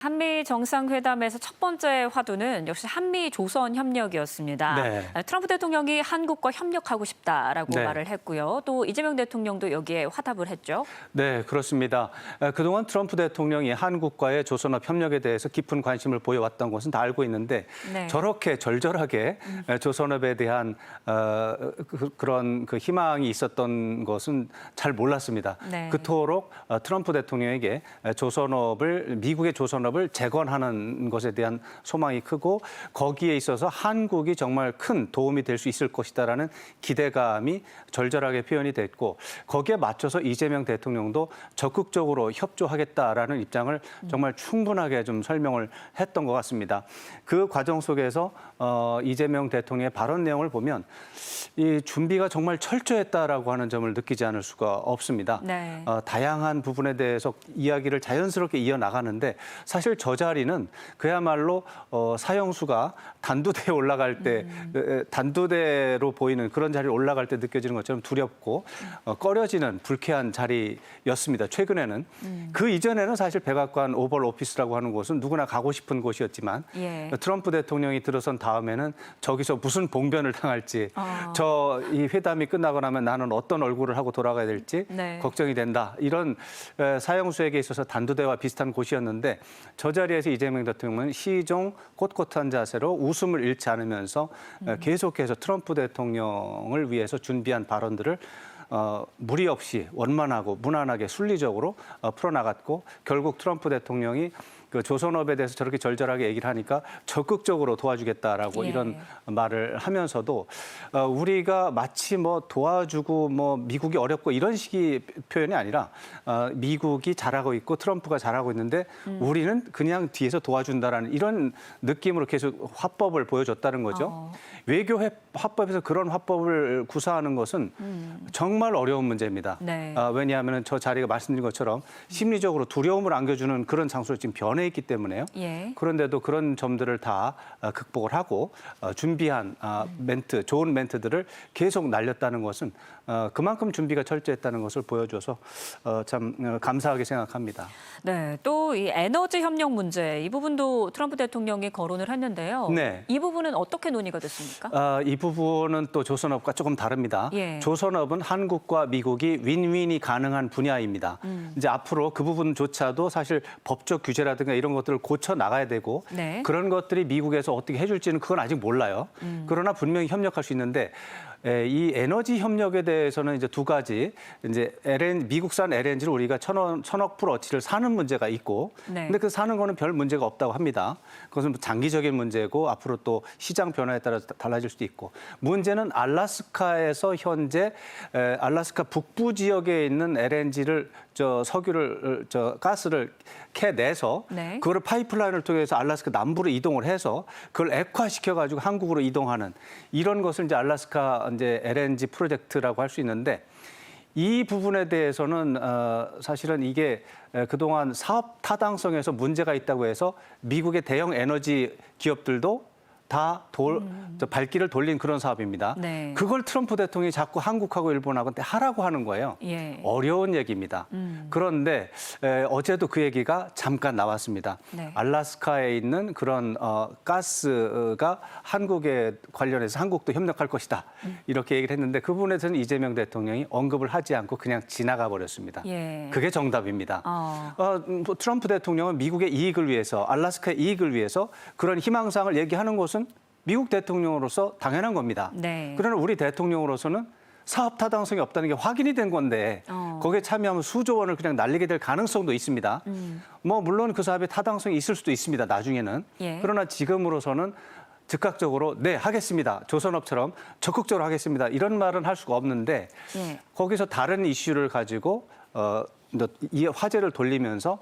한미 정상회담에서 첫 번째 화두는 역시 한미 조선 협력이었습니다. 네. 트럼프 대통령이 한국과 협력하고 싶다라고 네. 말을 했고요. 또 이재명 대통령도 여기에 화답을 했죠. 네, 그렇습니다. 그동안 트럼프 대통령이 한국과의 조선업 협력에 대해서 깊은 관심을 보여왔던 것은 다 알고 있는데 네. 저렇게 절절하게 조선업에 대한 그런 희망이 있었던 것은 잘 몰랐습니다. 네. 그토록 트럼프 대통령에게 미국의 조선업을 재건하는 것에 대한 소망이 크고 거기에 있어서 한국이 정말 큰 도움이 될 수 있을 것이다라는 기대감이 절절하게 표현이 됐고 거기에 맞춰서 이재명 대통령도 적극적으로 협조하겠다라는 입장을 정말 충분하게 좀 설명을 했던 것 같습니다. 그 과정 속에서 이재명 대통령의 발언 내용을 보면 이 준비가 정말 철저했다라고 하는 점을 느끼지 않을 수가 없습니다. 네. 다양한 부분에 대해서 이야기를 자연스럽게 이어나가는데 사실 저 자리는 그야말로 사형수가 단두대에 올라갈 때 단두대로 보이는 그런 자리에 올라갈 때 느껴지는 것처럼 두렵고 꺼려지는 불쾌한 자리였습니다. 최근에는. 그 이전에는 사실 백악관 오벌 오피스라고 하는 곳은 누구나 가고 싶은 곳이었지만 예. 트럼프 대통령이 들어선 다음에는 저기서 무슨 봉변을 당할지 이 회담이 끝나고 나면 나는 어떤 얼굴을 하고 돌아가야 될지 네. 걱정이 된다. 이런 사형수에게 있어서 단두대와 비슷한 곳이었는데 저 자리에서 이재명 대통령은 시종 꼿꼿한 자세로 웃음을 잃지 않으면서 계속해서 트럼프 대통령을 위해서 준비한 발언들을 무리 없이 원만하고 무난하게 순리적으로 풀어나갔고 결국 트럼프 대통령이 그 조선업에 대해서 저렇게 절절하게 얘기를 하니까 적극적으로 도와주겠다라고 예. 이런 말을 하면서도 우리가 마치 뭐 도와주고 뭐 미국이 어렵고 이런 식의 표현이 아니라 미국이 잘하고 있고 트럼프가 잘하고 있는데 우리는 그냥 뒤에서 도와준다라는 이런 느낌으로 계속 화법을 보여줬다는 거죠. 외교 화법에서 그런 화법을 구사하는 것은 정말 어려운 문제입니다. 네. 왜냐하면 저 자리가 말씀드린 것처럼 심리적으로 두려움을 안겨주는 그런 장소로 지금 변해 있기 때문에요. 예. 그런데도 그런 점들을 다 극복을 하고 준비한 멘트, 좋은 멘트들을 계속 날렸다는 것은 그만큼 준비가 철저했다는 것을 보여줘서 참 감사하게 생각합니다. 네, 또 이 에너지 협력 문제 이 부분도 트럼프 대통령이 거론을 했는데요. 네. 이 부분은 어떻게 논의가 됐습니까? 이 부분은 또 조선업과 조금 다릅니다. 예. 조선업은 한국과 미국이 윈윈이 가능한 분야입니다. 이제 앞으로 그 부분조차도 사실 법적 규제라든가 이런 것들을 고쳐 나가야 되고 네. 그런 것들이 미국에서 어떻게 해줄지는 그건 아직 몰라요. 그러나 분명히 협력할 수 있는데 이 에너지 협력에 대해서는 이제 두 가지 이제 미국산 LNG를 우리가 천억 불어치를 사는 문제가 있고, 네. 근데 그 사는 거는 별 문제가 없다고 합니다. 그것은 장기적인 문제고 앞으로 또 시장 변화에 따라서 달라질 수도 있고, 문제는 알래스카에서 현재 알래스카 북부 지역에 있는 LNG를 석유를 가스를 캐내서 네. 그거를 파이프라인을 통해서 알래스카 남부로 이동을 해서 그걸 액화시켜 가지고 한국으로 이동하는 이런 것을 이제 알래스카 이제 LNG 프로젝트라고 할 수 있는데 이 부분에 대해서는 사실은 이게 그동안 사업 타당성에서 문제가 있다고 해서 미국의 대형 에너지 기업들도 다 발길을 돌린 그런 사업입니다. 네. 그걸 트럼프 대통령이 자꾸 한국하고 일본하고 하라고 하는 거예요. 예. 어려운 얘기입니다. 그런데 어제도 그 얘기가 잠깐 나왔습니다. 네. 알래스카에 있는 그런 가스가 한국에 관련해서 한국도 협력할 것이다. 이렇게 얘기를 했는데 그 부분에 대해서는 이재명 대통령이 언급을 하지 않고 그냥 지나가 버렸습니다. 예. 그게 정답입니다. 트럼프 대통령은 미국의 이익을 위해서, 알래스카의 이익을 위해서 그런 희망사항을 얘기하는 것은 미국 대통령으로서 당연한 겁니다. 네. 그러나 우리 대통령으로서는 사업 타당성이 없다는 게 확인이 된 건데 거기에 참여하면 수조 원을 그냥 날리게 될 가능성도 있습니다. 뭐 물론 그 사업에 타당성이 있을 수도 있습니다. 나중에는. 예. 그러나 지금으로서는 즉각적으로 네 하겠습니다. 조선업처럼 적극적으로 하겠습니다. 이런 말은 할 수가 없는데 예. 거기서 다른 이슈를 가지고 이 화제를 돌리면서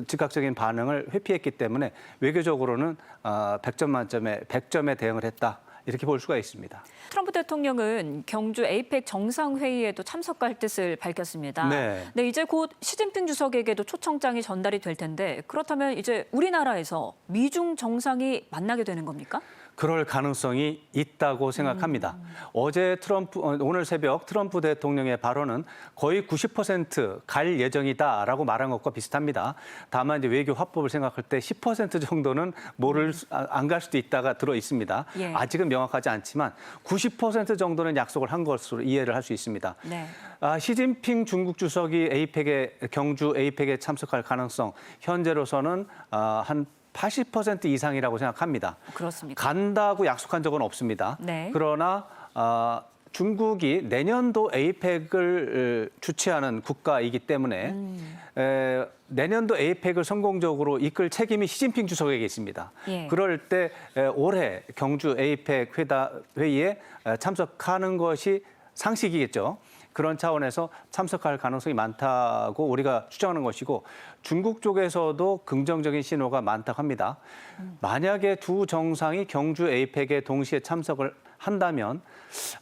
즉각적인 반응을 회피했기 때문에 외교적으로는 100점 만점에 100점에 대응을 했다. 이렇게 볼 수가 있습니다. 트럼프 대통령은 경주 에이펙 정상회의에도 참석할 뜻을 밝혔습니다. 네. 네, 이제 곧 시진핑 주석에게도 초청장이 전달이 될 텐데 그렇다면 이제 우리나라에서 미중 정상이 만나게 되는 겁니까? 그럴 가능성이 있다고 생각합니다. 오늘 새벽 트럼프 대통령의 발언은 거의 90% 예정이다라고 말한 것과 비슷합니다. 다만 이제 외교 화법을 생각할 때 10% 정도는 안 갈 수도 있다가 들어 있습니다. 예. 아직은 명확하지 않지만 90% 정도는 약속을 한 것으로 이해를 할 수 있습니다. 네. 시진핑 중국 주석이 경주 에이펙에 참석할 가능성 현재로서는 한 80% 이상이라고 생각합니다. 그렇습니까? 간다고 약속한 적은 없습니다. 네. 그러나 중국이 내년도 에이펙을 주최하는 국가이기 때문에 내년도 에이펙을 성공적으로 이끌 책임이 시진핑 주석에게 있습니다. 예. 그럴 때 올해 경주 에이펙 회의에 참석하는 것이 상식이겠죠. 그런 차원에서 참석할 가능성이 많다고 우리가 추정하는 것이고 중국 쪽에서도 긍정적인 신호가 많다고 합니다. 만약에 두 정상이 경주 에이펙에 동시에 참석을 한다면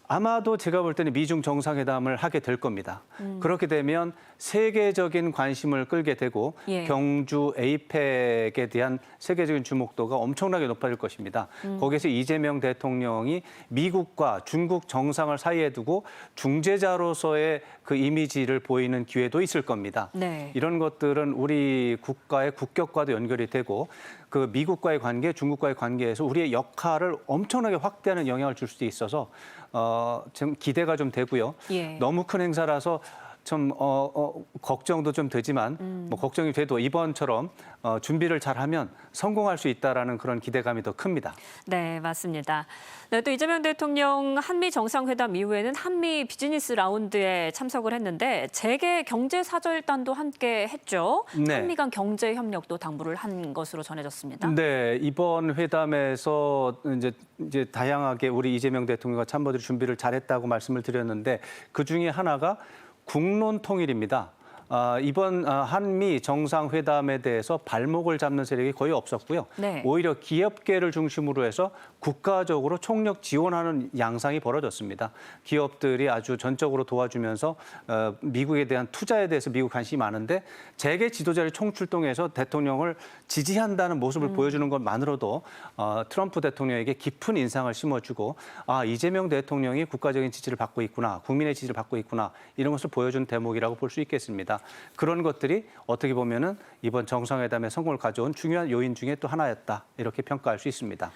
아마도 제가 볼 때는 미중 정상회담을 하게 될 겁니다. 그렇게 되면 세계적인 관심을 끌게 되고 예. 경주 에이펙에 대한 세계적인 주목도가 엄청나게 높아질 것입니다. 거기에서 이재명 대통령이 미국과 중국 정상을 사이에 두고 중재자로서의 그 이미지를 보이는 기회도 있을 겁니다. 네. 이런 것들은 우리 국가의 국격과도 연결이 되고 그 미국과의 관계, 중국과의 관계에서 우리의 역할을 엄청나게 확대하는 영향을 줄 수도 있어서 좀 기대가 좀 되고요. 예. 너무 큰 행사라서 좀 걱정도 좀 되지만 뭐 걱정이 돼도 이번처럼 준비를 잘하면 성공할 수 있다라는 그런 기대감이 더 큽니다. 네, 맞습니다. 네, 또 이재명 대통령 한미 정상회담 이후에는 한미 비즈니스 라운드에 참석을 했는데 재계 경제사절단도 함께 했죠. 네. 한미 간 경제 협력도 당부를 한 것으로 전해졌습니다. 네, 이번 회담에서 이제 다양하게 우리 이재명 대통령과 참모들이 준비를 잘했다고 말씀을 드렸는데 그 중에 하나가 국론 통일입니다. 이번 한미 정상회담에 대해서 발목을 잡는 세력이 거의 없었고요. 네. 오히려 기업계를 중심으로 해서 국가적으로 총력 지원하는 양상이 벌어졌습니다. 기업들이 아주 전적으로 도와주면서 미국에 대한 투자에 대해서 미국 관심이 많은데 재계 지도자를 총출동해서 대통령을 지지한다는 모습을 보여주는 것만으로도 트럼프 대통령에게 깊은 인상을 심어주고 이재명 대통령이 국가적인 지지를 받고 있구나, 국민의 지지를 받고 있구나 이런 것을 보여준 대목이라고 볼 수 있겠습니다. 그런 것들이 어떻게 보면은 이번 정상회담의 성공을 가져온 중요한 요인 중에 또 하나였다 이렇게 평가할 수 있습니다.